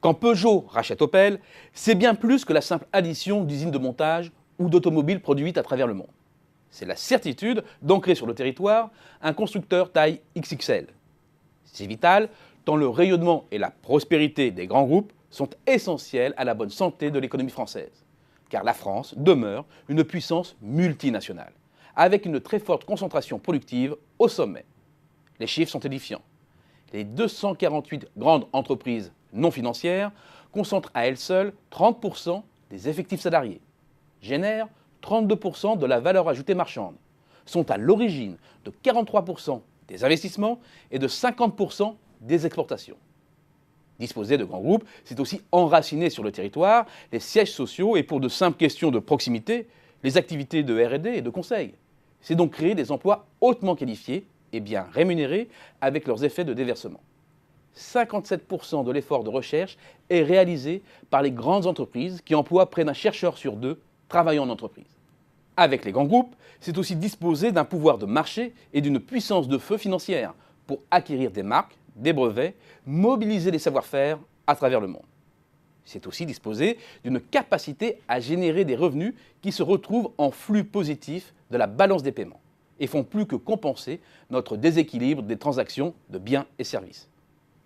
Quand Peugeot rachète Opel, c'est bien plus que la simple addition d'usines de montage ou d'automobiles produites à travers le monde. C'est la certitude d'ancrer sur le territoire un constructeur taille XXL. C'est vital tant le rayonnement et la prospérité des grands groupes sont essentiels à la bonne santé de l'économie française. Car la France demeure une puissance multinationale, avec une très forte concentration productive au sommet. Les chiffres sont édifiants. Les 248 grandes entreprises non financières concentrent à elles seules 30% des effectifs salariés, génèrent 32% de la valeur ajoutée marchande, sont à l'origine de 43% des investissements et de 50% des exportations. Disposer de grands groupes, c'est aussi enraciner sur le territoire les sièges sociaux et pour de simples questions de proximité, les activités de R&D et de conseil. C'est donc créer des emplois hautement qualifiés et bien rémunérés avec leurs effets de déversement. 57% de l'effort de recherche est réalisé par les grandes entreprises qui emploient près d'un chercheur sur deux travaillant en entreprise. Avec les grands groupes, c'est aussi disposer d'un pouvoir de marché et d'une puissance de feu financière pour acquérir des marques, des brevets, mobiliser les savoir-faire à travers le monde. C'est aussi disposer d'une capacité à générer des revenus qui se retrouvent en flux positif de la balance des paiements et font plus que compenser notre déséquilibre des transactions de biens et services.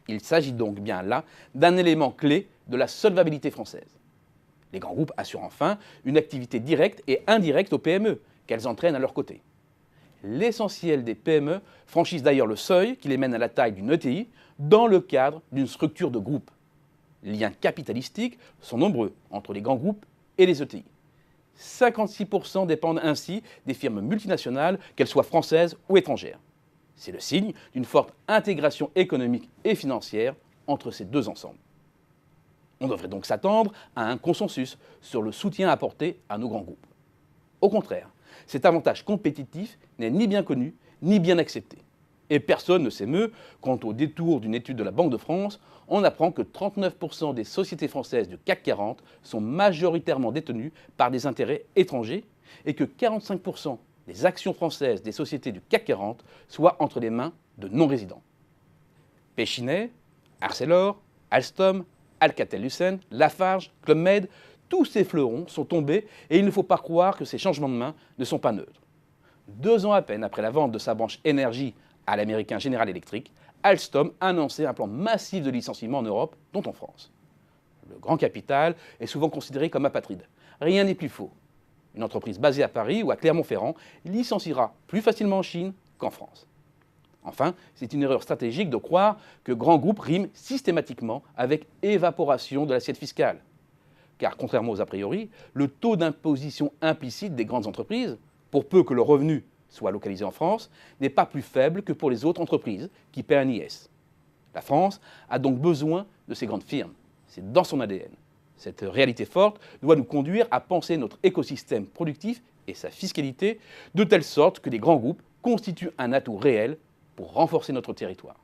Il s'agit donc bien là d'un élément clé de la solvabilité française. Les grands groupes assurent enfin une activité directe et indirecte aux PME qu'elles entraînent à leur côté. L'essentiel des PME franchissent d'ailleurs le seuil qui les mène à la taille d'une ETI dans le cadre d'une structure de groupe. Les liens capitalistiques sont nombreux entre les grands groupes et les ETI. 56% dépendent ainsi des firmes multinationales, qu'elles soient françaises ou étrangères. C'est le signe d'une forte intégration économique et financière entre ces deux ensembles. On devrait donc s'attendre à un consensus sur le soutien apporté à nos grands groupes. Au contraire, cet avantage compétitif n'est ni bien connu, ni bien accepté. Et personne ne s'émeut quand, au détour d'une étude de la Banque de France, on apprend que 39% des sociétés françaises du CAC 40 sont majoritairement détenues par des intérêts étrangers et que 45% des actions françaises des sociétés du CAC 40 soient entre les mains de non-résidents. Péchinet, Arcelor, Alstom, Alcatel-Lucent, Lafarge, Club Med, tous ces fleurons sont tombés et il ne faut pas croire que ces changements de main ne sont pas neutres. 2 ans à peine après la vente de sa branche énergie à l'américain General Electric, Alstom a annoncé un plan massif de licenciements en Europe, dont en France. Le grand capital est souvent considéré comme apatride. Rien n'est plus faux. Une entreprise basée à Paris ou à Clermont-Ferrand licenciera plus facilement en Chine qu'en France. Enfin, c'est une erreur stratégique de croire que grands groupes riment systématiquement avec évaporation de l'assiette fiscale. Car contrairement aux a priori, le taux d'imposition implicite des grandes entreprises, pour peu que le revenu soit localisé en France, n'est pas plus faible que pour les autres entreprises qui paient un IS. La France a donc besoin de ces grandes firmes. C'est dans son ADN. Cette réalité forte doit nous conduire à penser notre écosystème productif et sa fiscalité de telle sorte que les grands groupes constituent un atout réel pour renforcer notre territoire.